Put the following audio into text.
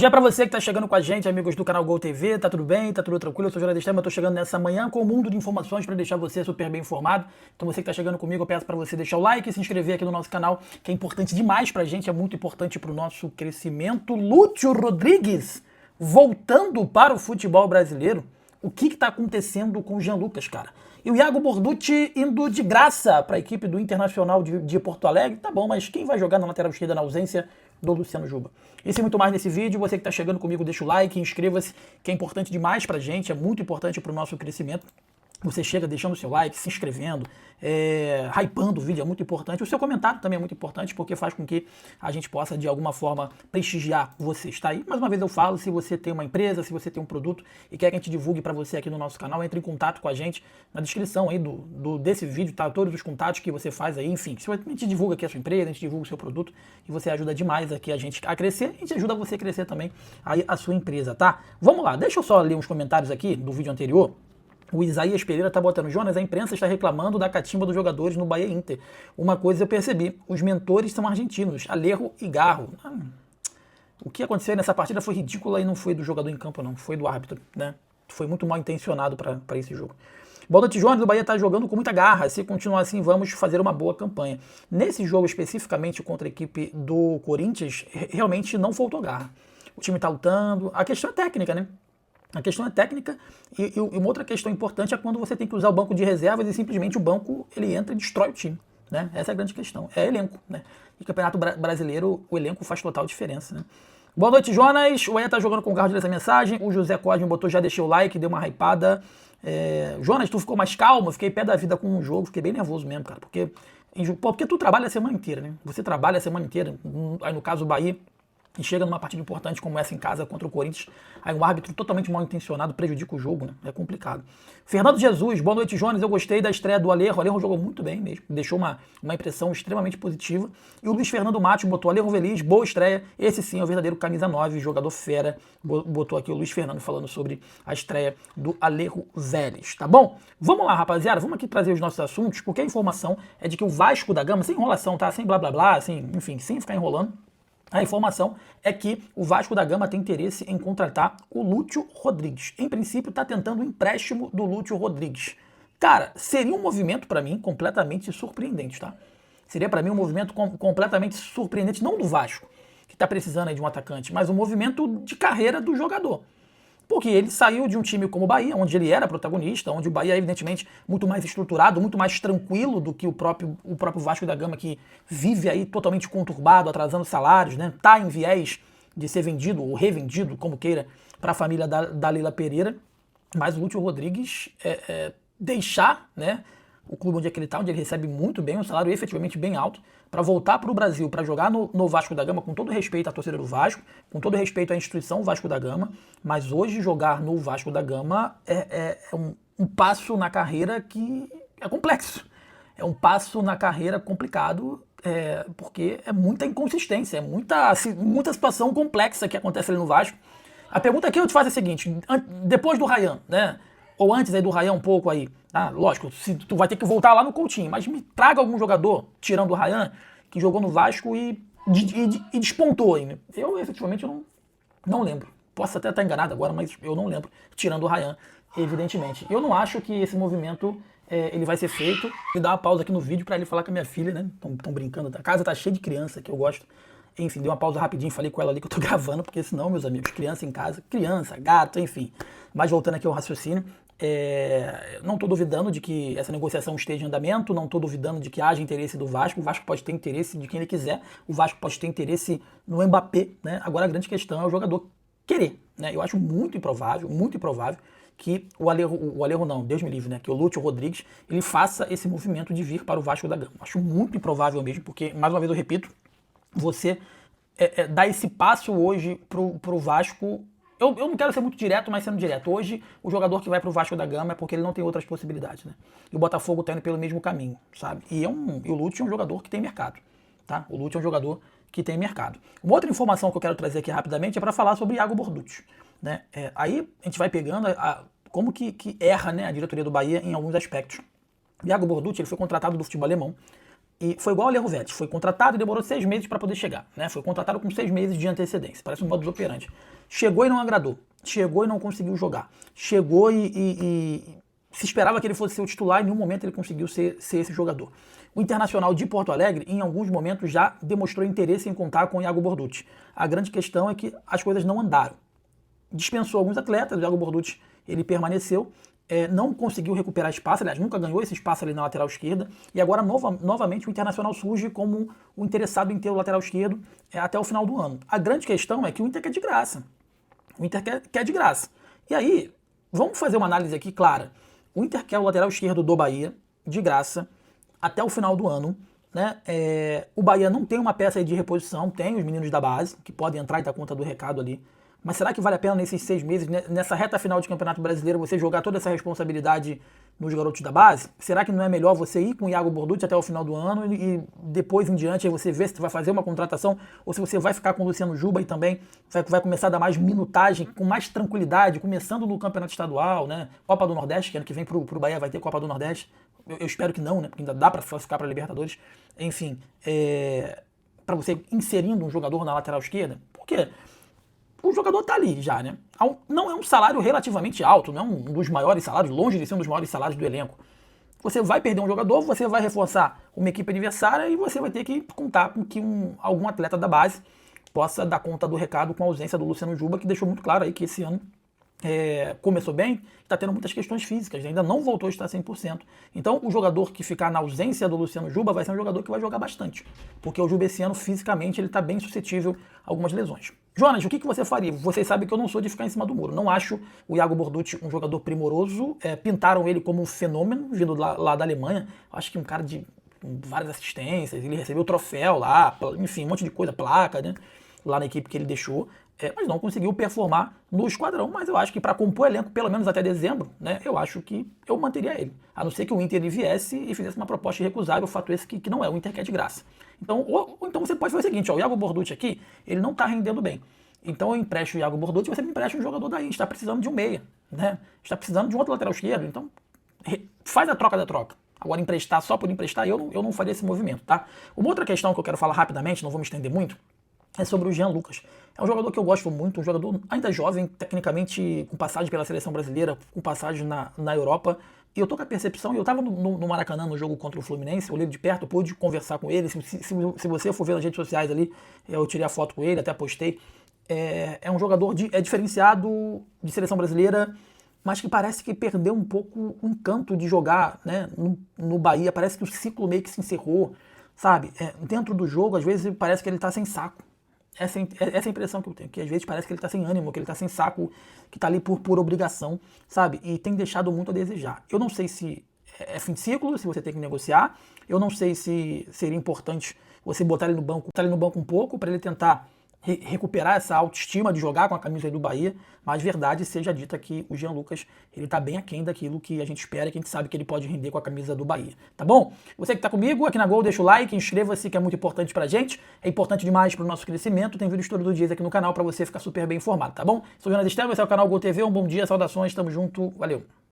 Dia pra você que tá chegando com a gente, amigos do canal Gol TV, tá tudo bem? Tá tudo tranquilo? Eu sou o jornalista, mas eu tô chegando nessa manhã com um mundo de informações pra deixar você super bem informado. Então você que tá chegando comigo, eu peço pra você deixar o like e se inscrever aqui no nosso canal, que é importante demais pra gente, é muito importante pro nosso crescimento. Lúcio Rodrigues voltando para o futebol brasileiro. O que tá acontecendo com o Jean Lucas, cara? E o Iago Borducci indo de graça para a equipe do Internacional de Porto Alegre. Tá bom, mas quem vai jogar na lateral esquerda na ausência do Luciano Juba? Isso e muito mais nesse vídeo. Você que está chegando comigo, deixa o like, inscreva-se, que é importante demais pra gente, é muito importante pro nosso crescimento. Você chega deixando o seu like, se inscrevendo, hypando o vídeo, é muito importante. O seu comentário também é muito importante, porque faz com que a gente possa, de alguma forma, prestigiar você. Está aí. Mais uma vez eu falo, se você tem uma empresa, se você tem um produto e quer que a gente divulgue para você aqui no nosso canal, entre em contato com a gente na descrição aí desse vídeo, tá? Todos os contatos que você faz aí, enfim. Se a gente divulga aqui a sua empresa, a gente divulga o seu produto e você ajuda demais aqui a gente a crescer, a gente ajuda você a crescer também aí a sua empresa, tá? Vamos lá, deixa eu só ler uns comentários aqui do vídeo anterior. O Isaías Pereira tá botando: Jonas, a imprensa está reclamando da catimba dos jogadores no Bahia Inter. Uma coisa eu percebi, os mentores são argentinos, Alejo e Garro. O que aconteceu nessa partida foi ridícula e não foi do jogador em campo não, foi do árbitro, né? Foi muito mal intencionado para esse jogo. Boa noite, Jonas, o Bahia está jogando com muita garra, se continuar assim vamos fazer uma boa campanha. Nesse jogo especificamente contra a equipe do Corinthians, realmente não faltou garra. O time tá lutando, a questão é técnica, né? A questão é técnica e uma outra questão importante é quando você tem que usar o banco de reservas e simplesmente o banco ele entra e destrói o time, né? Essa é a grande questão, é elenco, né? E Campeonato Brasileiro, o elenco faz total diferença, né? Boa noite, Jonas, o Bahia tá jogando com o carro dessa mensagem, o José Cosme botou, já deixei o like, deu uma hypada. Jonas, tu ficou mais calmo, fiquei pé da vida com o jogo, fiquei bem nervoso mesmo, cara, porque tu trabalha a semana inteira, né? Você trabalha a semana inteira, aí no caso o Bahia, e chega numa partida importante como essa em casa contra o Corinthians, aí um árbitro totalmente mal intencionado prejudica o jogo, né? É complicado. Fernando Jesus, boa noite, Jonas, eu gostei da estreia do Alejo, o Alejo jogou muito bem mesmo, deixou uma impressão extremamente positiva, e o Luiz Fernando Matos botou: Alejo Veliz, boa estreia, esse sim é o verdadeiro camisa 9, jogador fera, botou aqui o Luiz Fernando falando sobre a estreia do Alejo Vélez, tá bom? Vamos lá, rapaziada, vamos aqui trazer os nossos assuntos, porque a informação é de que o Vasco da Gama, sem enrolação, tá? Sem blá blá blá, assim, enfim, sem ficar enrolando, a informação é que o Vasco da Gama tem interesse em contratar o Lúcio Rodrigues. Em princípio, está tentando o empréstimo do Lúcio Rodrigues. Cara, seria um movimento, para mim, completamente surpreendente, tá? Seria, para mim, um movimento completamente surpreendente, não do Vasco, que está precisando aí de um atacante, mas um movimento de carreira do jogador. Porque ele saiu de um time como o Bahia, onde ele era protagonista, onde o Bahia é evidentemente muito mais estruturado, muito mais tranquilo do que o próprio Vasco da Gama, que vive aí totalmente conturbado, atrasando salários, né? Tá em viés de ser vendido ou revendido, como queira, para a família da Leila Pereira. Mas o Lúcio Rodrigues deixar, né, o clube onde é que ele está, onde ele recebe muito bem, um salário efetivamente bem alto, para voltar para o Brasil, para jogar no Vasco da Gama, com todo respeito à torcida do Vasco, com todo respeito à instituição Vasco da Gama, mas hoje jogar no Vasco da Gama é um passo na carreira que é complexo. É um passo na carreira complicado, porque é muita inconsistência, é muita situação complexa que acontece ali no Vasco. A pergunta que eu te faço é a seguinte: depois do Ryan, né? Ou antes aí do Ryan um pouco aí, lógico, tu vai ter que voltar lá no Coutinho, mas me traga algum jogador, tirando o Ryan, que jogou no Vasco e despontou aí, né? Eu efetivamente não lembro. Posso até estar enganado agora, mas eu não lembro, tirando o Ryan, evidentemente. Eu não acho que esse movimento ele vai ser feito. Vou dar uma pausa aqui no vídeo para ele falar com a minha filha, né? Estão brincando, a casa tá cheia de criança, que eu gosto. Enfim, dei uma pausa rapidinho, falei com ela ali que eu tô gravando, porque senão, meus amigos, criança em casa, criança, gato, enfim. Mas voltando aqui ao raciocínio, não estou duvidando de que essa negociação esteja em andamento, não estou duvidando de que haja interesse do Vasco, o Vasco pode ter interesse de quem ele quiser, o Vasco pode ter interesse no Mbappé, né? Agora a grande questão é o jogador querer, né? Eu acho muito improvável que o Alejo não, Deus me livre, né? Que o Lúcio Rodrigues, ele faça esse movimento de vir para o Vasco da Gama. Acho muito improvável mesmo, porque, mais uma vez eu repito, você dar esse passo hoje pro Vasco. Eu não quero ser muito direto, mas sendo direto. Hoje, o jogador que vai pro Vasco da Gama é porque ele não tem outras possibilidades, né? E o Botafogo tá indo pelo mesmo caminho, sabe? E o Lúcio é um jogador que tem mercado, tá? O Lúcio é um jogador que tem mercado. Uma outra informação que eu quero trazer aqui rapidamente é para falar sobre Iago Borducci, né? Aí a gente vai pegando como que erra, né, a diretoria do Bahia em alguns aspectos. Iago Borducci, ele foi contratado do futebol alemão, E foi igual o Lerro Vetti, foi contratado e demorou 6 meses para poder chegar, né? Foi contratado com 6 meses de antecedência, parece um modus operandi. Chegou e não agradou, chegou e não conseguiu jogar, chegou e se esperava que ele fosse ser o titular e em nenhum momento ele conseguiu ser esse jogador. O Internacional de Porto Alegre, em alguns momentos, já demonstrou interesse em contar com o Iago Borducci. A grande questão é que as coisas não andaram. Dispensou alguns atletas, o Iago Borducci ele permaneceu, não conseguiu recuperar espaço, aliás, nunca ganhou esse espaço ali na lateral esquerda, e agora novamente o Internacional surge como o interessado em ter o lateral esquerdo até o final do ano. A grande questão é que o Inter quer de graça. O Inter quer de graça. E aí, vamos fazer uma análise aqui clara. O Inter quer o lateral esquerdo do Bahia, de graça, até o final do ano. Né? O Bahia não tem uma peça aí de reposição, tem os meninos da base, que podem entrar e dar conta do recado ali. Mas será que vale a pena nesses 6 meses, nessa reta final de Campeonato Brasileiro, você jogar toda essa responsabilidade nos garotos da base? Será que não é melhor você ir com o Iago Borducci até o final do ano e depois em diante aí você vê se vai fazer uma contratação ou se você vai ficar com o Luciano Juba e também vai começar a dar mais minutagem, com mais tranquilidade, começando no Campeonato Estadual, né? Copa do Nordeste, que ano que vem pro Bahia vai ter Copa do Nordeste. Eu espero que não, né? Porque ainda dá para classificar para Libertadores. Enfim, para você inserindo um jogador na lateral esquerda. Por quê? O jogador tá ali já, né? Não é um salário relativamente alto, não é um dos maiores salários, longe de ser um dos maiores salários do elenco. Você vai perder um jogador, você vai reforçar uma equipe adversária e você vai ter que contar com que algum atleta da base possa dar conta do recado com a ausência do Luciano Juba, que deixou muito claro aí que esse ano começou bem, está tendo muitas questões físicas, ainda não voltou a estar 100%. Então o jogador que ficar na ausência do Luciano Juba vai ser um jogador que vai jogar bastante, porque o Juba esse ano fisicamente ele está bem suscetível a algumas lesões. Jonas, o que você faria? Vocês sabem que eu não sou de ficar em cima do muro. Não acho o Iago Borducci um jogador primoroso. Pintaram ele como um fenômeno, vindo lá da Alemanha. Acho que um cara de várias assistências, ele recebeu troféu lá, enfim, um monte de coisa, placa, né? Lá na equipe que ele deixou. Mas não conseguiu performar no esquadrão. Mas eu acho que para compor elenco, pelo menos até dezembro, né, eu acho que eu manteria ele. A não ser que o Inter ele viesse e fizesse uma proposta irrecusável, o fato esse que não é, o Inter quer de graça. Então, ou então você pode fazer o seguinte, ó, o Iago Borducci aqui, ele não está rendendo bem. Então eu empresto o Iago Borducci e você me empresta um jogador daí. A gente está precisando de um meia, né? A gente está precisando de um outro lateral esquerdo. Então faz a troca da troca. Agora emprestar só por emprestar, eu não faria esse movimento, tá? Uma outra questão que eu quero falar rapidamente, não vou me estender muito, é sobre o Jean Lucas. É um jogador que eu gosto muito, um jogador ainda jovem, tecnicamente com passagem pela seleção brasileira, com passagem na Europa. E eu tô com a percepção, eu tava no Maracanã no jogo contra o Fluminense, olhei de perto, pude conversar com ele. Se você for ver nas redes sociais ali, eu tirei a foto com ele, até postei. É um jogador diferenciado de seleção brasileira, mas que parece que perdeu um pouco o encanto de jogar, né, no Bahia. Parece que o ciclo meio que se encerrou, sabe? Dentro do jogo, às vezes parece que ele tá sem saco. Essa é a impressão que eu tenho, que às vezes parece que ele tá sem ânimo, que ele tá sem saco, que tá ali por obrigação, sabe? E tem deixado muito a desejar. Eu não sei se é fim de ciclo, se você tem que negociar. Eu não sei se seria importante você botar ele no banco um pouco para ele tentar recuperar essa autoestima de jogar com a camisa do Bahia, mas verdade seja dita que o Jean Lucas ele tá bem aquém daquilo que a gente espera, que a gente sabe que ele pode render com a camisa do Bahia, tá bom? Você que tá comigo aqui na Gol, deixa o like, inscreva-se que é muito importante pra gente, é importante demais pro nosso crescimento, tem vídeos todos os dias aqui no canal pra você ficar super bem informado, tá bom? Sou o Jonas Estevam, esse é o canal Gol TV, um bom dia, saudações, tamo junto, valeu!